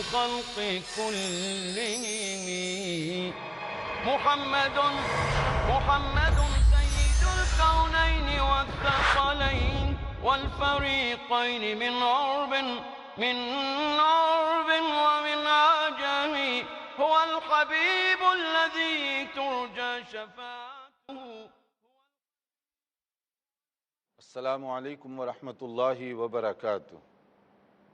الخلق كلهم. محمد سيد الكونين والثقلين والفريقين من عرب ومن عجم. هو الحبيب الذي ترجى شفاعته. السلام علیکم ورحمۃ اللہ وبرکاتہ.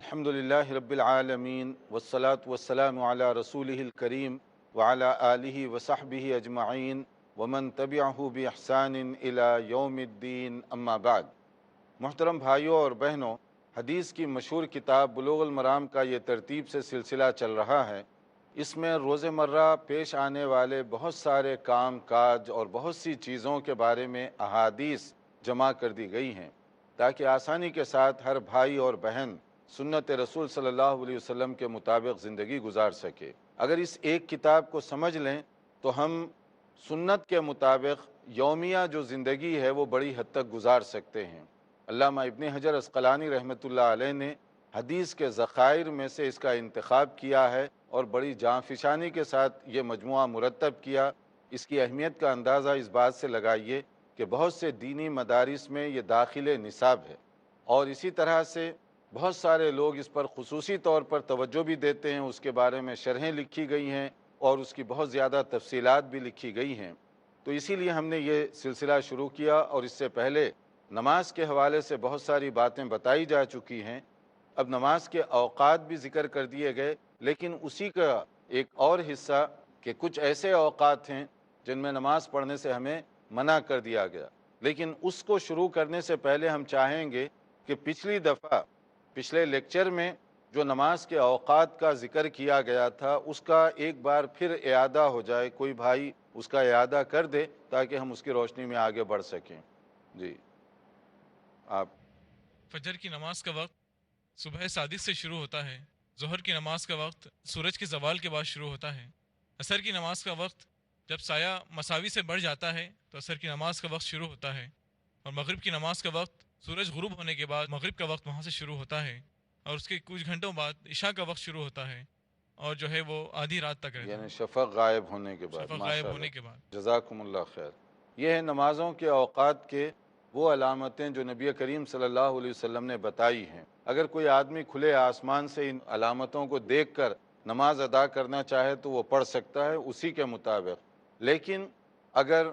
الحمد للہ رب العالمین والصلاة والسلام علی رسولہ الکریم وعلی آلہ وصحبہ اجمعین ومن تبعہ بإحسان الی یوم الدین، اما بعد. محترم بھائیوں اور بہنوں، حدیث کی مشہور کتاب بلوغ المرام کا یہ ترتیب سے سلسلہ چل رہا ہے. اس میں روزمرہ پیش آنے والے بہت سارے کام کاج اور بہت سی چیزوں کے بارے میں احادیث جمع کر دی گئی ہیں تاکہ آسانی کے ساتھ ہر بھائی اور بہن سنت رسول صلی اللہ علیہ وسلم کے مطابق زندگی گزار سکے. اگر اس ایک کتاب کو سمجھ لیں تو ہم سنت کے مطابق یومیہ جو زندگی ہے وہ بڑی حد تک گزار سکتے ہیں. علامہ ابن حجر عسقلانی رحمۃ اللہ علیہ نے حدیث کے ذخائر میں سے اس کا انتخاب کیا ہے اور بڑی جانفشانی کے ساتھ یہ مجموعہ مرتب کیا. اس کی اہمیت کا اندازہ اس بات سے لگائیے کہ بہت سے دینی مدارس میں یہ داخل نصاب ہے، اور اسی طرح سے بہت سارے لوگ اس پر خصوصی طور پر توجہ بھی دیتے ہیں. اس کے بارے میں شرحیں لکھی گئی ہیں اور اس کی بہت زیادہ تفصیلات بھی لکھی گئی ہیں. تو اسی لیے ہم نے یہ سلسلہ شروع کیا، اور اس سے پہلے نماز کے حوالے سے بہت ساری باتیں بتائی جا چکی ہیں. اب نماز کے اوقات بھی ذکر کر دیے گئے، لیکن اسی کا ایک اور حصہ کہ کچھ ایسے اوقات ہیں جن میں نماز پڑھنے سے ہمیں منع کر دیا گیا. لیکن اس کو شروع کرنے سے پہلے ہم چاہیں گے کہ پچھلے لیکچر میں جو نماز کے اوقات کا ذکر کیا گیا تھا اس کا ایک بار پھر اعادہ ہو جائے. کوئی بھائی اس کا اعادہ کر دے تاکہ ہم اس کی روشنی میں آگے بڑھ سکیں. جی آپ. فجر کی نماز کا وقت صبح صادق سے شروع ہوتا ہے. ظہر کی نماز کا وقت سورج کے زوال کے بعد شروع ہوتا ہے. عصر کی نماز کا وقت جب سایہ مساوی سے بڑھ جاتا ہے تو عصر کی نماز کا وقت شروع ہوتا ہے. اور مغرب کی نماز کا وقت سورج غروب ہونے کے بعد مغرب کا وقت وہاں سے شروع ہوتا ہے، اور اس کے کچھ گھنٹوں بعد عشاء کا وقت شروع ہوتا ہے، اور جو ہے وہ آدھی رات تک رہتا ہے، یعنی شفق غائب ہونے کے بعد. شفق غائب ہونے کے بعد. جزاکم اللہ خیر. یہ ہے نمازوں کے اوقات کے وہ علامتیں جو نبی کریم صلی اللہ علیہ وسلم نے بتائی ہیں. اگر کوئی آدمی کھلے آسمان سے ان علامتوں کو دیکھ کر نماز ادا کرنا چاہے تو وہ پڑھ سکتا ہے اسی کے مطابق. لیکن اگر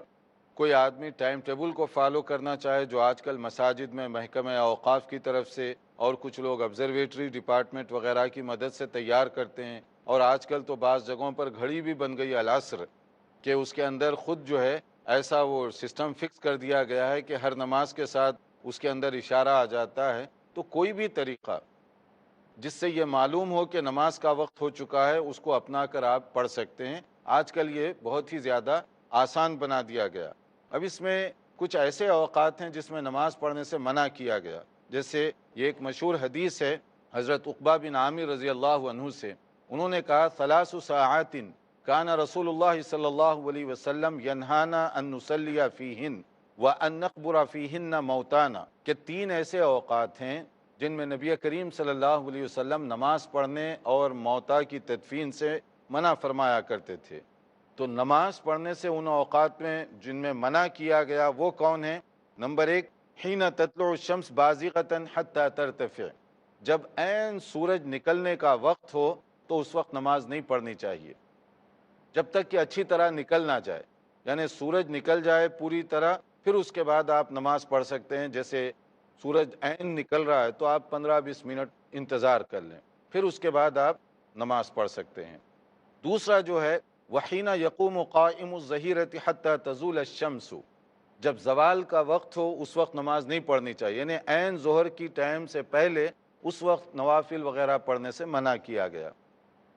کوئی آدمی ٹائم ٹیبل کو فالو کرنا چاہے جو آج کل مساجد میں محکمہ اوقاف کی طرف سے اور کچھ لوگ آبزرویٹری ڈپارٹمنٹ وغیرہ کی مدد سے تیار کرتے ہیں، اور آج کل تو بعض جگہوں پر گھڑی بھی بن گئی العصر کہ اس کے اندر خود جو ہے ایسا وہ سسٹم فکس کر دیا گیا ہے کہ ہر نماز کے ساتھ اس کے اندر اشارہ آ جاتا ہے. تو کوئی بھی طریقہ جس سے یہ معلوم ہو کہ نماز کا وقت ہو چکا ہے اس کو اپنا کر آپ پڑھ سکتے ہیں. آج کل یہ بہت ہی زیادہ آسان بنا دیا گیا. اب اس میں کچھ ایسے اوقات ہیں جس میں نماز پڑھنے سے منع کیا گیا. جیسے یہ ایک مشہور حدیث ہے حضرت عقبہ بن عامر رضی اللہ عنہ سے. انہوں نے کہا 3 ساعات کان رسول اللہ صلی اللہ علیہ وسلم ینہانا ان نصلی فیہن وان نقبر فیہن موتانا، کہ 3 ایسے اوقات ہیں جن میں نبی کریم صلی اللہ علیہ وسلم نماز پڑھنے اور موتا کی تدفین سے منع فرمایا کرتے تھے. تو نماز پڑھنے سے ان اوقات میں جن میں منع کیا گیا وہ کون ہیں؟ نمبر 1، حین تطلع الشمس بازغۃ حتی ترتفع، جب عین سورج نکلنے کا وقت ہو تو اس وقت نماز نہیں پڑھنی چاہیے جب تک کہ اچھی طرح نکل نہ جائے. یعنی سورج نکل جائے پوری طرح، پھر اس کے بعد آپ نماز پڑھ سکتے ہیں. جیسے سورج عین نکل رہا ہے تو آپ 15-20 منٹ انتظار کر لیں، پھر اس کے بعد آپ نماز پڑھ سکتے ہیں. دوسرا جو ہے وحین یقوم قائم الظہیرۃ حتی تزول الشمس، جب زوال کا وقت ہو اس وقت نماز نہیں پڑھنی چاہیے. یعنی عین ظہر کی ٹائم سے پہلے اس وقت نوافل وغیرہ پڑھنے سے منع کیا گیا.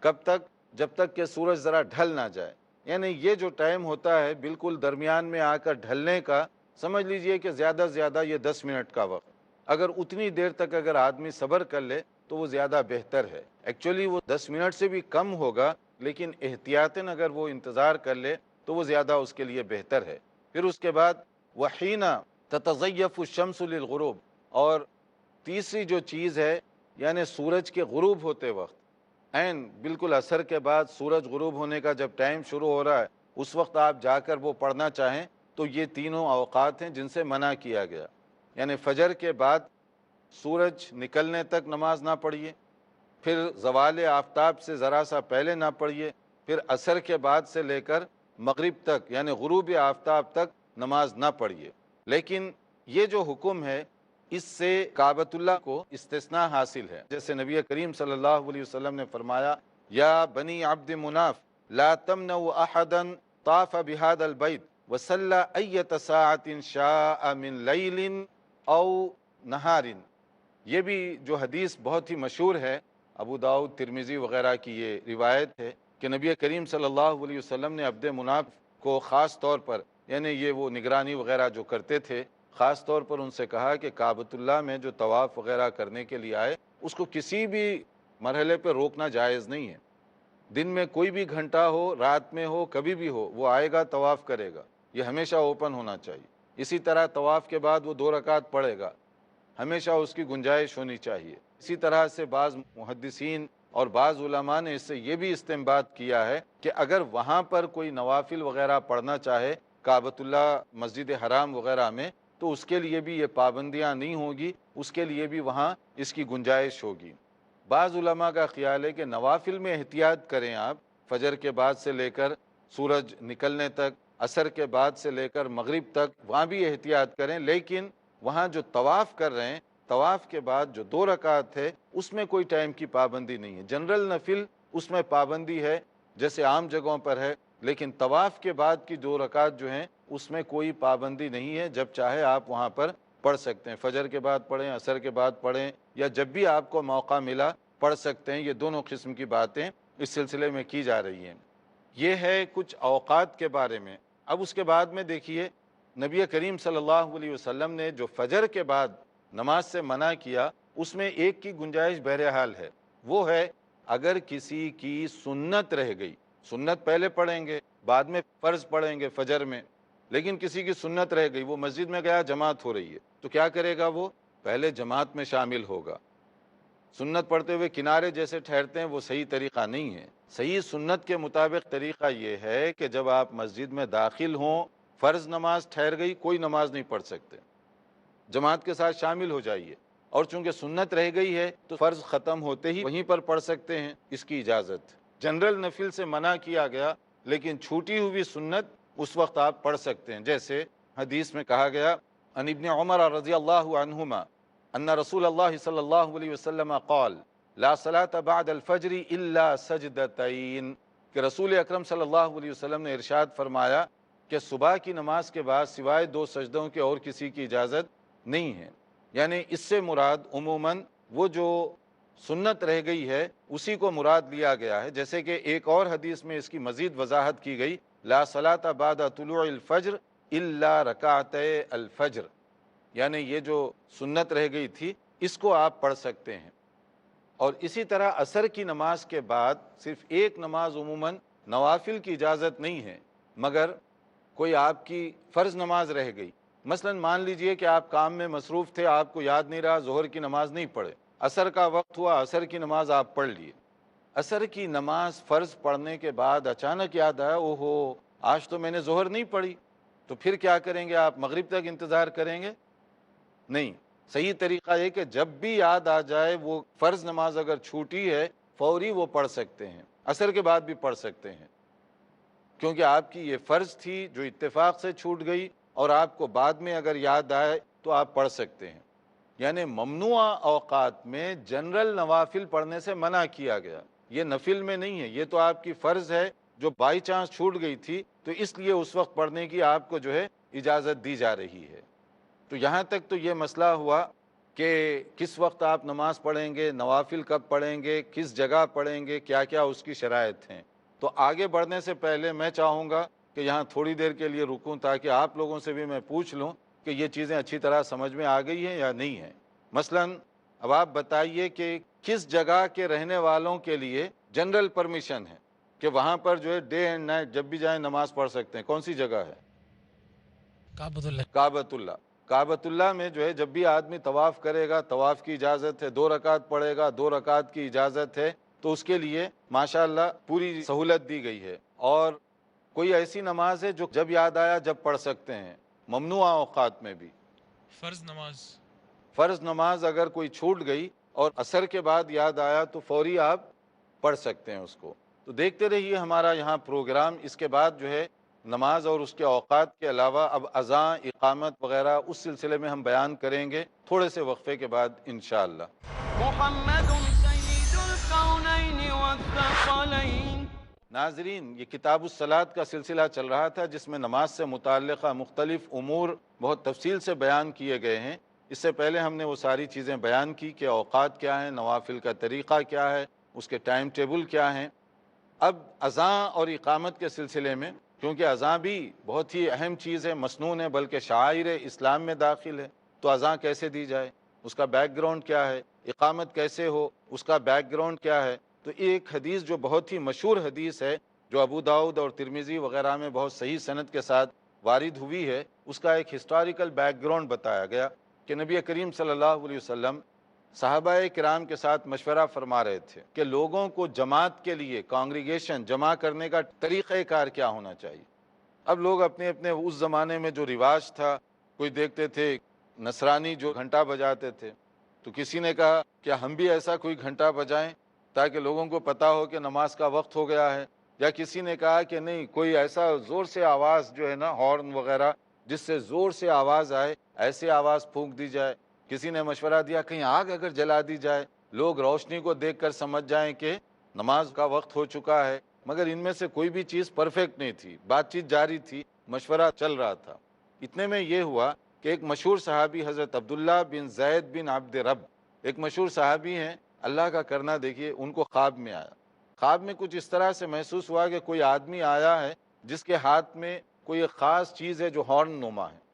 کب تک؟ جب تک کہ سورج ذرا ڈھل نہ جائے. یعنی یہ جو ٹائم ہوتا ہے بالکل درمیان میں آ کر ڈھلنے کا، سمجھ لیجئے کہ زیادہ سے زیادہ یہ 10 منٹ کا وقت. اگر اتنی دیر تک اگر آدمی صبر کر لے تو وہ زیادہ بہتر ہے. ایکچولی وہ 10 منٹ سے بھی کم ہوگا، لیکن احتیاطاً اگر وہ انتظار کر لے تو وہ زیادہ اس کے لیے بہتر ہے. پھر اس کے بعد وحین تتزیف الشمس للغروب، اور تیسری جو چیز ہے یعنی سورج کے غروب ہوتے وقت عین بالکل اثر کے بعد سورج غروب ہونے کا جب ٹائم شروع ہو رہا ہے اس وقت آپ جا کر وہ پڑھنا چاہیں تو یہ تینوں اوقات ہیں جن سے منع کیا گیا. یعنی فجر کے بعد سورج نکلنے تک نماز نہ پڑھیے، پھر زوال آفتاب سے ذرا سا پہلے نہ پڑھیے، پھر عصر کے بعد سے لے کر مغرب تک یعنی غروب آفتاب تک نماز نہ پڑھیے. لیکن یہ جو حکم ہے اس سے کعبۃ اللہ کو استثناء حاصل ہے. جیسے نبی کریم صلی اللہ علیہ وسلم نے فرمایا یا بنی عبد مناف لا تمنعوا احدا طاف بهذا البيت وصلى ایۃ ساعۃ شاء من لیل او نہار. یہ بھی جو حدیث بہت ہی مشہور ہے، ابو داؤد ترمذی وغیرہ کی یہ روایت ہے کہ نبی کریم صلی اللہ علیہ وسلم نے عبد مناف کو خاص طور پر یعنی یہ وہ نگرانی وغیرہ جو کرتے تھے خاص طور پر ان سے کہا کہ کعبۃ اللہ میں جو طواف وغیرہ کرنے کے لیے آئے اس کو کسی بھی مرحلے پہ روکنا جائز نہیں ہے. دن میں کوئی بھی گھنٹہ ہو، رات میں ہو، کبھی بھی ہو، وہ آئے گا طواف کرے گا، یہ ہمیشہ اوپن ہونا چاہیے. اسی طرح طواف کے بعد وہ 2 رکعت پڑھے گا، ہمیشہ اس کی گنجائش ہونی چاہیے. اسی طرح سے بعض محدثین اور بعض علماء نے اس سے یہ بھی استنباط کیا ہے کہ اگر وہاں پر کوئی نوافل وغیرہ پڑھنا چاہے کعبۃ اللہ مسجد حرام وغیرہ میں تو اس کے لیے بھی یہ پابندیاں نہیں ہوگی، اس کے لیے بھی وہاں اس کی گنجائش ہوگی. بعض علماء کا خیال ہے کہ نوافل میں احتیاط کریں آپ، فجر کے بعد سے لے کر سورج نکلنے تک، عصر کے بعد سے لے کر مغرب تک وہاں بھی احتیاط کریں. لیکن وہاں جو طواف کر رہے ہیں طواف کے بعد جو 2 رکعت ہے اس میں کوئی ٹائم کی پابندی نہیں ہے. جنرل نفل اس میں پابندی ہے جیسے عام جگہوں پر ہے، لیکن طواف کے بعد کی 2 رکعت جو ہیں اس میں کوئی پابندی نہیں ہے، جب چاہے آپ وہاں پر پڑھ سکتے ہیں. فجر کے بعد پڑھیں، عصر کے بعد پڑھیں، یا جب بھی آپ کو موقع ملا پڑھ سکتے ہیں. یہ دونوں قسم کی باتیں اس سلسلے میں کی جا رہی ہیں. یہ ہے کچھ اوقات کے بارے میں. اب اس کے بعد میں دیکھیے نبی کریم صلی اللہ علیہ وسلم نے جو فجر کے بعد نماز سے منع کیا اس میں ایک کی گنجائش بہرحال ہے، وہ ہے اگر کسی کی سنت رہ گئی، سنت پہلے پڑھیں گے بعد میں فرض پڑھیں گے فجر میں، لیکن کسی کی سنت رہ گئی، وہ مسجد میں گیا جماعت ہو رہی ہے تو کیا کرے گا؟ وہ پہلے جماعت میں شامل ہوگا. سنت پڑھتے ہوئے کنارے جیسے ٹھہرتے ہیں وہ صحیح طریقہ نہیں ہے. صحیح سنت کے مطابق طریقہ یہ ہے کہ جب آپ مسجد میں داخل ہوں فرض نماز ٹھہر گئی کوئی نماز نہیں پڑھ سکتے، جماعت کے ساتھ شامل ہو جائیے. اور چونکہ سنت رہ گئی ہے تو فرض ختم ہوتے ہی وہیں پر پڑھ سکتے ہیں، اس کی اجازت. جنرل نفل سے منع کیا گیا لیکن چھوٹی ہوئی سنت اس وقت آپ پڑھ سکتے ہیں. جیسے حدیث میں کہا گیا ان ابن عمر رضی اللہ عنہما ان رسول اللہ صلی اللہ علیہ وسلم قال لا صلاة بعد الفجر الا سجدتین، کہ رسول اکرم صلی اللہ علیہ وسلم نے ارشاد فرمایا کہ صبح کی نماز کے بعد سوائے 2 سجدوں کے اور کسی کی اجازت نہیں ہے. یعنی اس سے مراد عموماً وہ جو سنت رہ گئی ہے اسی کو مراد لیا گیا ہے. جیسے کہ ایک اور حدیث میں اس کی مزید وضاحت کی گئی لا صلاة بعد طلوع الفجر الا رکعتي الفجر، یعنی یہ جو سنت رہ گئی تھی اس کو آپ پڑھ سکتے ہیں. اور اسی طرح عصر کی نماز کے بعد صرف ایک نماز عموماً نوافل کی اجازت نہیں ہے، مگر کوئی آپ کی فرض نماز رہ گئی، مثلا مان لیجئے کہ آپ کام میں مصروف تھے، آپ کو یاد نہیں رہا ظہر کی نماز نہیں پڑھے، عصر کا وقت ہوا عصر کی نماز آپ پڑھ لیے. عصر کی نماز فرض پڑھنے کے بعد اچانک یاد آیا اوہو آج تو میں نے ظہر نہیں پڑھی، تو پھر کیا کریں گے؟ آپ مغرب تک انتظار کریں گے؟ نہیں. صحیح طریقہ یہ کہ جب بھی یاد آ جائے وہ فرض نماز اگر چھوٹی ہے فوری وہ پڑھ سکتے ہیں، عصر کے بعد بھی پڑھ سکتے ہیں، کیونکہ آپ کی یہ فرض تھی جو اتفاق سے چھوٹ گئی اور آپ کو بعد میں اگر یاد آئے تو آپ پڑھ سکتے ہیں. یعنی ممنوع اوقات میں جنرل نوافل پڑھنے سے منع کیا گیا، یہ نفل میں نہیں ہے، یہ تو آپ کی فرض ہے جو بائی چانس چھوٹ گئی تھی تو اس لیے اس وقت پڑھنے کی آپ کو جو ہے اجازت دی جا رہی ہے. تو یہاں تک تو یہ مسئلہ ہوا کہ کس وقت آپ نماز پڑھیں گے، نوافل کب پڑھیں گے، کس جگہ پڑھیں گے، کیا کیا اس کی شرائط ہیں. تو آگے بڑھنے سے پہلے میں چاہوں گا کہ یہاں تھوڑی دیر کے لیے رکوں تاکہ آپ لوگوں سے بھی میں پوچھ لوں کہ یہ چیزیں اچھی طرح سمجھ میں آ گئی ہیں یا نہیں ہیں. مثلا اب آپ بتائیے کہ کس جگہ کے رہنے والوں کے لیے جنرل پرمیشن ہے کہ وہاں پر جو ہے ڈے اینڈ نائٹ جب بھی جائیں نماز پڑھ سکتے ہیں؟ کون سی جگہ ہے؟ کعبۃ اللہ. کعبۃ اللہ. کعبۃ اللہ میں جو ہے جب بھی آدمی طواف کرے گا طواف کی اجازت ہے، 2 رکعت پڑھے گا 2 رکعت کی اجازت ہے. تو اس کے لیے ماشاءاللہ پوری سہولت دی گئی ہے، اور کوئی ایسی نماز ہے جو جب یاد آیا جب پڑھ سکتے ہیں، ممنوع اوقات میں بھی۔ فرض نماز، فرض نماز اگر کوئی چھوٹ گئی اور عصر کے بعد یاد آیا تو فوری آپ پڑھ سکتے ہیں اس کو۔ تو دیکھتے رہیے ہمارا یہاں پروگرام، اس کے بعد جو ہے نماز اور اس کے اوقات کے علاوہ اب اذان، اقامت وغیرہ اس سلسلے میں ہم بیان کریں گے تھوڑے سے وقفے کے بعد انشاءاللہ۔ محمد سید الكونین والثقلین۔ ناظرین، یہ کتاب الصلاۃ کا سلسلہ چل رہا تھا جس میں نماز سے متعلقہ مختلف امور بہت تفصیل سے بیان کیے گئے ہیں۔ اس سے پہلے ہم نے وہ ساری چیزیں بیان کی کہ اوقات کیا ہیں، نوافل کا طریقہ کیا ہے، اس کے ٹائم ٹیبل کیا ہیں۔ اب اذان اور اقامت کے سلسلے میں، کیونکہ اذان بھی بہت ہی اہم چیز ہے، مسنون ہے، بلکہ شعائر اسلام میں داخل ہے، تو اذان کیسے دی جائے، اس کا بیک گراؤنڈ کیا ہے، اقامت کیسے ہو، اس کا بیک گراؤنڈ کیا ہے۔ تو ایک حدیث جو بہت ہی مشہور حدیث ہے، جو ابو داؤد اور ترمذی وغیرہ میں بہت صحیح سند کے ساتھ وارد ہوئی ہے، اس کا ایک ہسٹوریکل بیک گراؤنڈ بتایا گیا کہ نبی کریم صلی اللہ علیہ وسلم صحابہ کرام کے ساتھ مشورہ فرما رہے تھے کہ لوگوں کو جماعت کے لیے، کانگریگیشن جمع کرنے کا طریقہ کار کیا ہونا چاہیے۔ اب لوگ اپنے اپنے اس زمانے میں جو رواج تھا، کوئی دیکھتے تھے نصرانی جو گھنٹا بجاتے تھے، تو کسی نے کہا کہ ہم بھی ایسا کوئی گھنٹا بجائیں تاکہ لوگوں کو پتہ ہو کہ نماز کا وقت ہو گیا ہے، یا کسی نے کہا کہ نہیں، کوئی ایسا زور سے آواز جو ہے نا، ہارن وغیرہ، جس سے زور سے آواز آئے، ایسے آواز پھونک دی جائے۔ کسی نے مشورہ دیا کہیں آگ اگر جلا دی جائے، لوگ روشنی کو دیکھ کر سمجھ جائیں کہ نماز کا وقت ہو چکا ہے۔ مگر ان میں سے کوئی بھی چیز پرفیکٹ نہیں تھی، بات چیت جاری تھی، مشورہ چل رہا تھا۔ اتنے میں یہ ہوا کہ ایک مشہور صحابی حضرت عبداللہ بن زید بن عبد رب، ایک مشہور صحابی ہیں، اللہ کا کرنا دیکھیے، ان کو خواب میں آیا۔ خواب میں کچھ اس طرح سے محسوس ہوا کہ کوئی آدمی آیا ہے جس کے ہاتھ میں کوئی ایک خاص چیز ہے جو ہارن نما ہے۔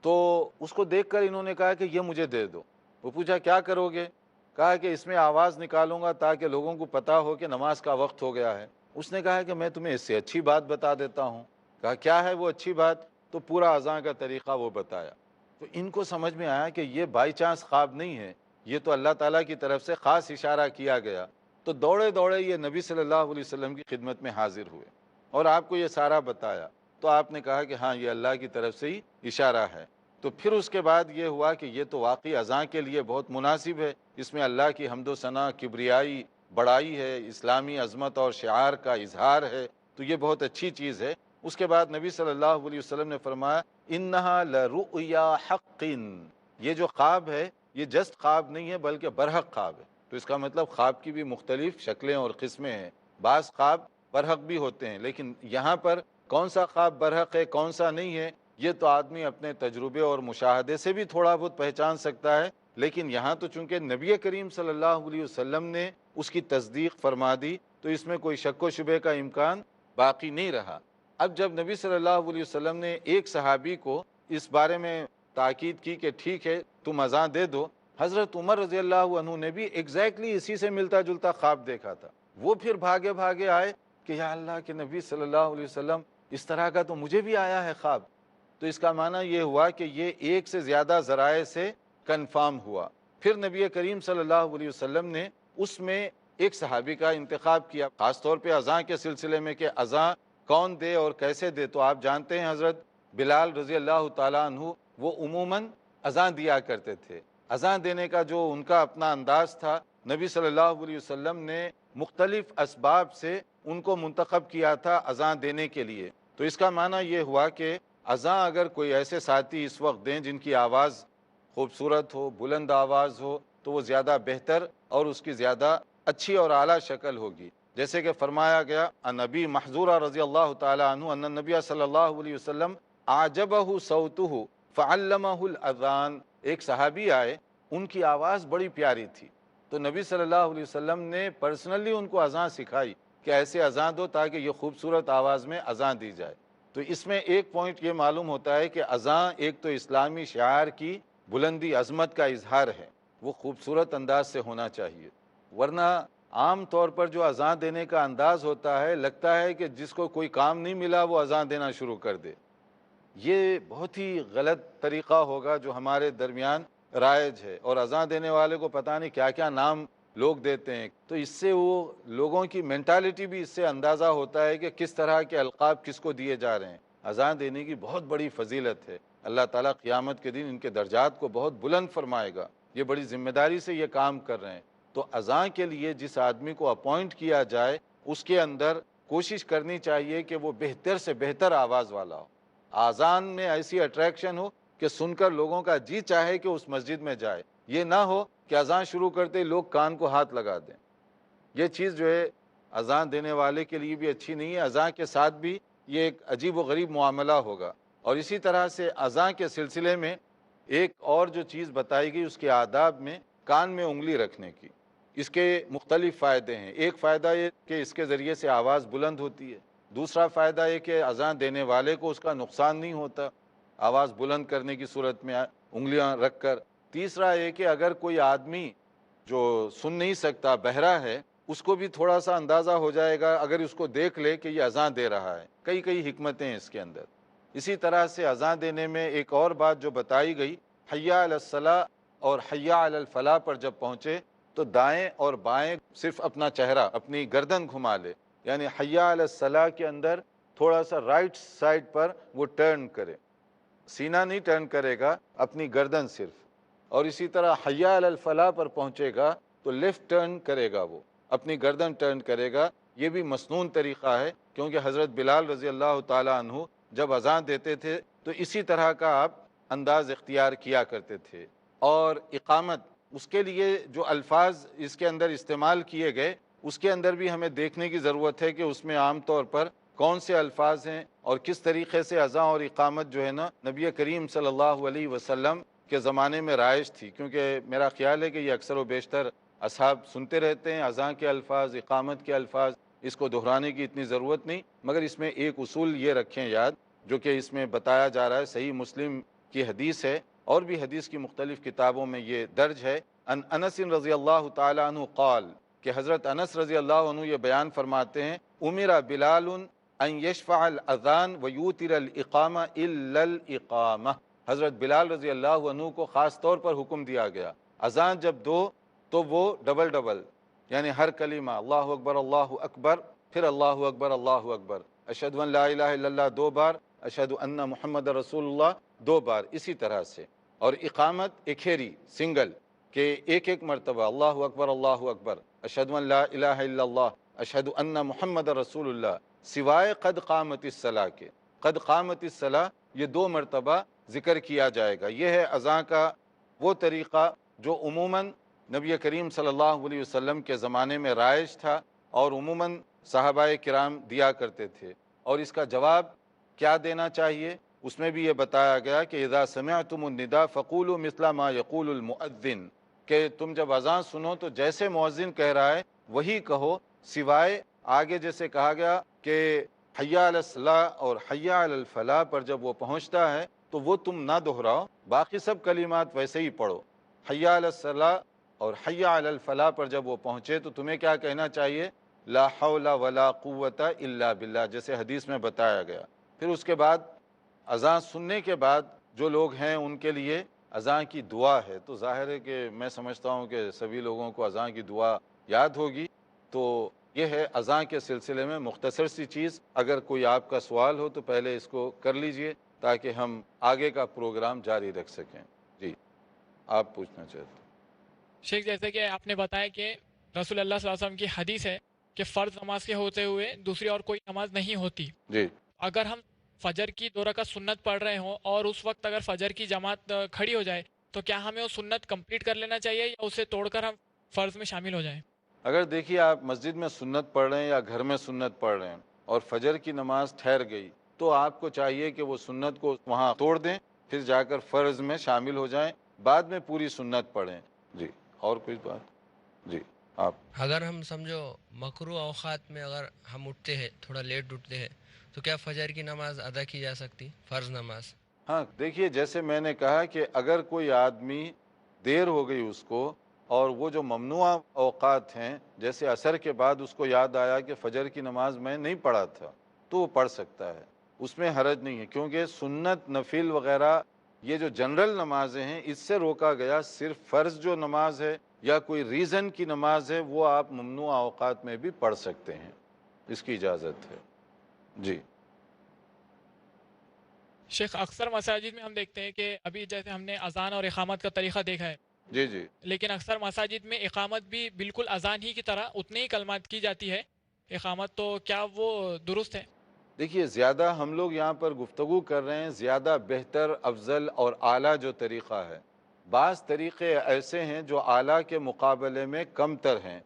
تو اس کو دیکھ کر انہوں نے کہا کہ یہ مجھے دے دو۔ وہ پوچھا کیا کرو گے؟ کہا کہ اس میں آواز نکالوں گا تاکہ لوگوں کو پتہ ہو کہ نماز کا وقت ہو گیا ہے۔ اس نے کہا کہ میں تمہیں اس سے اچھی بات بتا دیتا ہوں۔ کہا کیا ہے وہ اچھی بات؟ تو پورا اذان کا طریقہ وہ بتایا۔ تو ان کو سمجھ میں آیا کہ یہ بائی چانس خواب نہیں ہے، یہ تو اللہ تعالیٰ کی طرف سے خاص اشارہ کیا گیا۔ تو دوڑے دوڑے یہ نبی صلی اللہ علیہ وسلم کی خدمت میں حاضر ہوئے اور آپ کو یہ سارا بتایا۔ تو آپ نے کہا کہ ہاں، یہ اللہ کی طرف سے ہی اشارہ ہے۔ تو پھر اس کے بعد یہ ہوا کہ یہ تو واقعی اذان کے لیے بہت مناسب ہے، اس میں اللہ کی حمد و ثنا، کبریائی، بڑائی ہے، اسلامی عظمت اور شعار کا اظہار ہے، تو یہ بہت اچھی چیز ہے۔ اس کے بعد نبی صلی اللہ علیہ وسلم نے فرمایا انہا لرؤیا حق، یہ جو خواب ہے یہ جسٹ خواب نہیں ہے بلکہ برحق خواب ہے۔ تو اس کا مطلب خواب کی بھی مختلف شکلیں اور قسمیں ہیں، بعض خواب برحق بھی ہوتے ہیں، لیکن یہاں پر کون سا خواب برحق ہے کون سا نہیں ہے، یہ تو آدمی اپنے تجربے اور مشاہدے سے بھی تھوڑا بہت پہچان سکتا ہے، لیکن یہاں تو چونکہ نبی کریم صلی اللہ علیہ وسلم نے اس کی تصدیق فرما دی، تو اس میں کوئی شک و شبے کا امکان باقی نہیں رہا۔ اب جب نبی صلی اللہ علیہ وسلم نے ایک صحابی کو اس بارے میں تاکید کی کہ ٹھیک ہے تم اذان دے دو، حضرت عمر رضی اللہ عنہ نے بھی ایگزیکٹلی اسی سے ملتا جلتا خواب دیکھا تھا۔ وہ پھر بھاگے بھاگے آئے کہ یا اللہ کے نبی صلی اللہ علیہ وسلم، اس طرح کا تو مجھے بھی آیا ہے خواب۔ تو اس کا معنی یہ ہوا کہ یہ ایک سے زیادہ ذرائع سے کنفرم ہوا۔ پھر نبی کریم صلی اللہ علیہ وسلم نے اس میں ایک صحابی کا انتخاب کیا، خاص طور پہ اذان کے سلسلے میں کہ اذان کون دے اور کیسے دے۔ تو آپ جانتے ہیں حضرت بلال رضی اللہ تعالیٰ عنہ وہ عموماً اذان دیا کرتے تھے۔ اذان دینے کا جو ان کا اپنا انداز تھا، نبی صلی اللہ علیہ وسلم نے مختلف اسباب سے ان کو منتخب کیا تھا اذان دینے کے لیے۔ تو اس کا معنی یہ ہوا کہ اذان اگر کوئی ایسے ساتھی اس وقت دیں جن کی آواز خوبصورت ہو، بلند آواز ہو، تو وہ زیادہ بہتر اور اس کی زیادہ اچھی اور اعلیٰ شکل ہوگی۔ جیسے کہ فرمایا گیا عن ابی محذورہ رضی اللہ تعالیٰ عنہ ان النبی صلی اللہ علیہ وسلم اعجبہ صوتہ فعلمہ الاذان، ایک صحابی آئے، ان کی آواز بڑی پیاری تھی، تو نبی صلی اللہ علیہ وسلم نے پرسنلی ان کو اذان سکھائی کہ ایسے اذان دو تاکہ یہ خوبصورت آواز میں اذان دی جائے۔ تو اس میں ایک پوائنٹ یہ معلوم ہوتا ہے کہ اذان ایک تو اسلامی شعار کی بلندی عظمت کا اظہار ہے، وہ خوبصورت انداز سے ہونا چاہیے، ورنہ عام طور پر جو اذان دینے کا انداز ہوتا ہے، لگتا ہے کہ جس کو کوئی کام نہیں ملا وہ اذان دینا شروع کر دے۔ یہ بہت ہی غلط طریقہ ہوگا جو ہمارے درمیان رائج ہے، اور اذان دینے والے کو پتہ نہیں کیا کیا نام لوگ دیتے ہیں، تو اس سے وہ لوگوں کی مینٹالٹی بھی اس سے اندازہ ہوتا ہے کہ کس طرح کے القاب کس کو دیے جا رہے ہیں۔ اذان دینے کی بہت بڑی فضیلت ہے، اللہ تعالیٰ قیامت کے دن ان کے درجات کو بہت بلند فرمائے گا، یہ بڑی ذمہ داری سے یہ کام کر رہے ہیں۔ تو اذان کے لیے جس آدمی کو اپوائنٹ کیا جائے اس کے اندر کوشش کرنی چاہیے کہ وہ بہتر سے بہتر آواز والا ہو، اذان میں ایسی اٹریکشن ہو کہ سن کر لوگوں کا جی چاہے کہ اس مسجد میں جائے، یہ نہ ہو کہ اذان شروع کرتے ہی لوگ کان کو ہاتھ لگا دیں۔ یہ چیز جو ہے اذان دینے والے کے لیے بھی اچھی نہیں ہے، اذان کے ساتھ بھی یہ ایک عجیب و غریب معاملہ ہوگا۔ اور اسی طرح سے اذان کے سلسلے میں ایک اور جو چیز بتائی گئی اس کے آداب میں کان میں انگلی رکھنے کی، اس کے مختلف فائدے ہیں۔ ایک فائدہ یہ کہ اس کے ذریعے سے آواز بلند ہوتی ہے، دوسرا فائدہ یہ کہ اذان دینے والے کو اس کا نقصان نہیں ہوتا آواز بلند کرنے کی صورت میں انگلیاں رکھ کر۔ تیسرا یہ کہ اگر کوئی آدمی جو سن نہیں سکتا بہرا ہے اس کو بھی تھوڑا سا اندازہ ہو جائے گا اگر اس کو دیکھ لے کہ یہ اذان دے رہا ہے۔ کئی حکمتیں ہیں اس کے اندر۔ اسی طرح سے اذان دینے میں ایک اور بات جو بتائی گئی، حی علی الصلاۃ اور حی علی الفلاح پر جب پہنچے تو دائیں اور بائیں صرف اپنا چہرہ اپنی گردن گھما لے، یعنی حی علی الصلاۃ کے اندر تھوڑا سا رائٹ سائڈ پر وہ ٹرن کرے، سینہ نہیں ٹرن کرے گا، اپنی گردن صرف۔ اور اسی طرح حی علی الفلاح پر پہنچے گا تو لیفٹ ٹرن کرے گا، وہ اپنی گردن ٹرن کرے گا۔ یہ بھی مسنون طریقہ ہے کیونکہ حضرت بلال رضی اللہ تعالیٰ عنہ جب اذان دیتے تھے تو اسی طرح کا آپ انداز اختیار کیا کرتے تھے۔ اور اقامت، اس کے لیے جو الفاظ اس کے اندر استعمال کیے گئے اس کے اندر بھی ہمیں دیکھنے کی ضرورت ہے کہ اس میں عام طور پر کون سے الفاظ ہیں اور کس طریقے سے اذان اور اقامت جو ہے نا نبی کریم صلی اللہ علیہ وسلم کے زمانے میں رائج تھی، کیونکہ میرا خیال ہے کہ یہ اکثر و بیشتر اصحاب سنتے رہتے ہیں اذان کے الفاظ، اقامت کے الفاظ، اس کو دہرانے کی اتنی ضرورت نہیں، مگر اس میں ایک اصول یہ رکھیں یاد جو کہ اس میں بتایا جا رہا ہے، صحیح مسلم کی حدیث ہے اور بھی حدیث کی مختلف کتابوں میں یہ درج ہے، ان انس رضی اللہ تعالی عنہ قال، کہ حضرت انس رضی اللہ عنہ یہ بیان فرماتے ہیں، امر بلال ان یشفع الاذان ویوتر الاقامہ الا الاقامہ، حضرت بلال رضی اللہ عنہ کو خاص طور پر حکم دیا گیا اذان جب دو تو وہ ڈبل یعنی ہر کلمہ اللہ اکبر پھر اللہ اکبر، اشہد ان لا الہ الا اللہ 2 بار، اشہد ان محمد رسول اللہ 2 بار، اسی طرح سے۔ اور اقامت اکھیری سنگل کہ ایک مرتبہ اللہ اکبر، اشہد ان لا الہ الا اللہ، اشہد ان محمد رسول اللہ، سوائے قد قامت الصلاۃ کے، قد قامت الصلاۃ یہ 2 مرتبہ ذکر کیا جائے گا۔ یہ ہے اذان کا وہ طریقہ جو عموماً نبی کریم صلی اللہ علیہ وسلم کے زمانے میں رائج تھا اور عموماً صحابہ کرام دیا کرتے تھے۔ اور اس کا جواب کیا دینا چاہیے اس میں بھی یہ بتایا گیا کہ اذا سمعتم النداء فقولوا مثل ما یقول المؤذن، کہ تم جب اذان سنو تو جیسے مؤذن کہہ رہا ہے وہی کہو، سوائے آگے جیسے کہا گیا کہ حی علی الصلاۃ اور حی علی الفلاح پر جب وہ پہنچتا ہے تو وہ تم نہ دہراؤ، باقی سب کلمات ویسے ہی پڑھو۔ حی علی الصلاۃ اور حی علی الفلاح پر جب وہ پہنچے تو تمہیں کیا کہنا چاہیے؟ لا حول ولا قوت الا باللہ، جیسے حدیث میں بتایا گیا۔ پھر اس کے بعد اذان سننے کے بعد جو لوگ ہیں ان کے لیے اذان کی دعا ہے، تو ظاہر ہے کہ میں سمجھتا ہوں کہ سبھی لوگوں کو اذان کی دعا یاد ہوگی۔ تو یہ ہے اذان کے سلسلے میں مختصر سی چیز، اگر کوئی آپ کا سوال ہو تو پہلے اس کو کر لیجئے تاکہ ہم آگے کا پروگرام جاری رکھ سکیں۔ جی آپ پوچھنا چاہتے ہیں؟ شیخ جیسے کہ آپ نے بتایا کہ رسول اللہ صلی اللہ علیہ وسلم کی حدیث ہے کہ فرض نماز کے ہوتے ہوئے دوسری اور کوئی نماز نہیں ہوتی، جی اگر ہم فجر کی 2 رکعت سنت پڑھ رہے ہوں اور اس وقت اگر فجر کی جماعت کھڑی ہو جائے تو کیا ہمیں وہ سنت کمپلیٹ کر لینا چاہیے یا اسے توڑ کر ہم فرض میں شامل ہو جائیں؟ اگر دیکھیے آپ مسجد میں سنت پڑھ رہے ہیں یا گھر میں سنت پڑھ رہے ہیں اور فجر کی نماز ٹھہر گئی تو آپ کو چاہیے کہ وہ سنت کو وہاں توڑ دیں، پھر جا کر فرض میں شامل ہو جائیں، بعد میں پوری سنت پڑھیں۔ جی اور کوئی بات؟ جی آپ اگر ہم سمجھو مکروہ اوقات میں اگر ہم اٹھتے ہیں، تھوڑا لیٹ اٹھتے ہیں، تو کیا فجر کی نماز ادا کی جا سکتی، فرض نماز؟ ہاں دیکھیے جیسے میں نے کہا کہ اگر کوئی آدمی دیر ہو گئی اس کو اور وہ جو ممنوع اوقات ہیں جیسے عصر کے بعد اس کو یاد آیا کہ فجر کی نماز میں نہیں پڑھا تھا تو وہ پڑھ سکتا ہے، اس میں حرج نہیں ہے، کیونکہ سنت نفل وغیرہ یہ جو جنرل نمازیں ہیں اس سے روکا گیا، صرف فرض جو نماز ہے یا کوئی ریزن کی نماز ہے وہ آپ ممنوع اوقات میں بھی پڑھ سکتے ہیں، اس کی اجازت ہے۔ جی شیخ اکثر مساجد میں ہم دیکھتے ہیں کہ ابھی جیسے ہم نے اذان اور اقامت کا طریقہ دیکھا ہے، جی جی لیکن اکثر مساجد میں اقامت بھی بالکل اذان ہی کی طرح اتنے ہی کلمات کی جاتی ہے اقامت، تو کیا وہ درست ہے؟ دیکھیے، زیادہ ہم لوگ یہاں پر گفتگو کر رہے ہیں زیادہ بہتر، افضل اور اعلیٰ جو طریقہ ہے۔ بعض طریقے ایسے ہیں جو اعلیٰ کے مقابلے میں کم تر ہیں،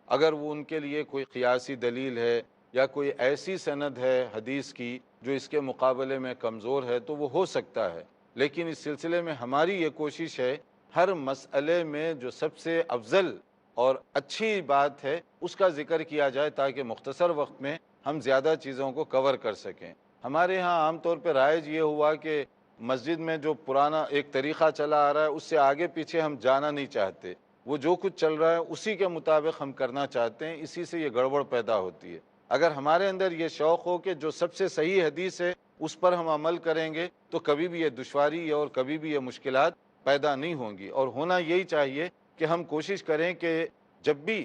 اگر وہ ان کے لیے کوئی قیاسی دلیل ہے یا کوئی ایسی سند ہے حدیث کی جو اس کے مقابلے میں کمزور ہے تو وہ ہو سکتا ہے، لیکن اس سلسلے میں ہماری یہ کوشش ہے ہر مسئلے میں جو سب سے افضل اور اچھی بات ہے اس کا ذکر کیا جائے تاکہ مختصر وقت میں ہم زیادہ چیزوں کو کور کر سکیں۔ ہمارے ہاں عام طور پہ رائج یہ ہوا کہ مسجد میں جو پرانا ایک طریقہ چلا آ رہا ہے اس سے آگے پیچھے ہم جانا نہیں چاہتے، وہ جو کچھ چل رہا ہے اسی کے مطابق ہم کرنا چاہتے ہیں، اسی سے یہ گڑبڑ پیدا ہوتی ہے۔ اگر ہمارے اندر یہ شوق ہو کہ جو سب سے صحیح حدیث ہے اس پر ہم عمل کریں گے تو کبھی بھی یہ دشواری اور کبھی بھی یہ مشکلات پیدا نہیں ہوں گی، اور ہونا یہی چاہیے کہ ہم کوشش کریں کہ جب بھی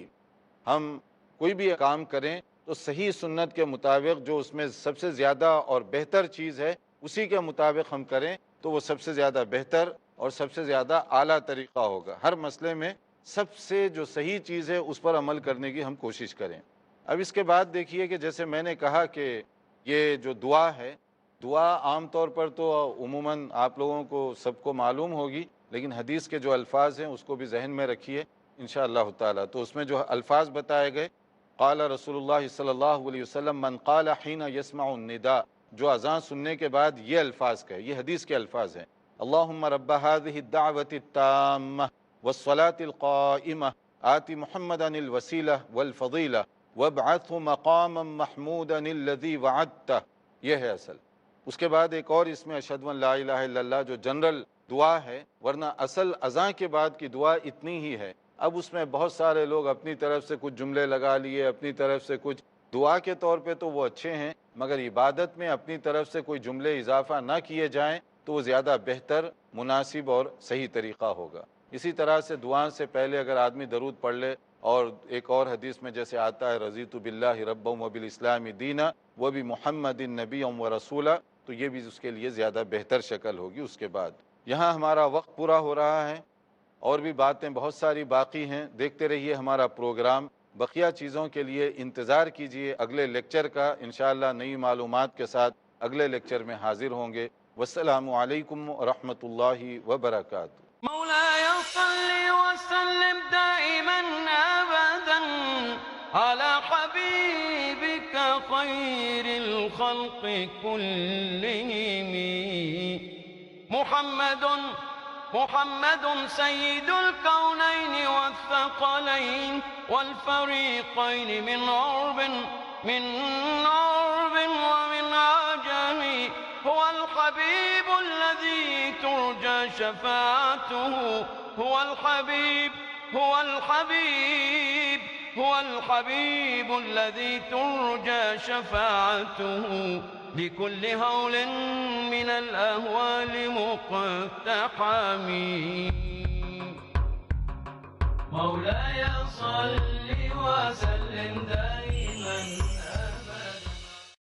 ہم کوئی بھی کام کریں تو صحیح سنت کے مطابق جو اس میں سب سے زیادہ اور بہتر چیز ہے اسی کے مطابق ہم کریں تو وہ سب سے زیادہ بہتر اور سب سے زیادہ اعلیٰ طریقہ ہوگا۔ ہر مسئلے میں سب سے جو صحیح چیز ہے اس پر عمل کرنے کی ہم کوشش کریں۔ اب اس کے بعد دیکھیے کہ جیسے میں نے کہا کہ یہ جو دعا ہے، دعا عام طور پر تو عموماً آپ لوگوں کو سب کو معلوم ہوگی، لیکن حدیث کے جو الفاظ ہیں اس کو بھی ذہن میں رکھیے انشاءاللہ تعالیٰ۔ تو اس میں جو الفاظ بتائے گئے، قال رسول اللہ صلی اللہ علیہ وسلم من قال حین یسمع النداء، جو اذان سننے کے بعد یہ الفاظ کہے، یہ حدیث کے الفاظ ہیں، اللہم رب هذه الدعوة التامة والصلاة القائمة آت محمدا الوسیلہ والفضیلہ وابعثه مقاما محمودا الذی وعدتہ، یہ ہے اصل۔ اس کے بعد ایک اور اس میں اشہد ان لا الہ الا اللہ جو جنرل دعا ہے، ورنہ اصل اذان کے بعد کی دعا اتنی ہی ہے۔ اب اس میں بہت سارے لوگ اپنی طرف سے کچھ جملے لگا لیے، اپنی طرف سے کچھ، دعا کے طور پہ تو وہ اچھے ہیں مگر عبادت میں اپنی طرف سے کوئی جملے اضافہ نہ کیے جائیں تو وہ زیادہ بہتر، مناسب اور صحیح طریقہ ہوگا۔ اسی طرح سے دعا سے پہلے اگر آدمی درود پڑھ لے، اور ایک اور حدیث میں جیسے آتا ہے رضیت باللہ ربا وبالاسلام دینا وبمحمد نبی و رسولہ، تو یہ بھی اس کے لیے زیادہ بہتر شکل ہوگی۔ اس کے بعد یہاں ہمارا وقت پورا ہو رہا ہے، اور بھی باتیں بہت ساری باقی ہیں، دیکھتے رہیے ہمارا پروگرام۔ بقیہ چیزوں کے لیے انتظار کیجیے اگلے لیکچر کا، انشاءاللہ نئی معلومات کے ساتھ اگلے لیکچر میں حاضر ہوں گے۔ والسلام علیکم ورحمۃ اللہ وبرکاتہ۔ مولاي صل وسلم دائما أبدا على حبيبك خير الخلق كلهم محمد سيد الكونين والثقلين والفريقين من عرب ومن عجم، هو الحبيب الذي ترجى شفاعته، هو الحبيب الذي ترجى شفاعته، لكل هول من الأهوال مقتحم. مولاي صل وسلم دائما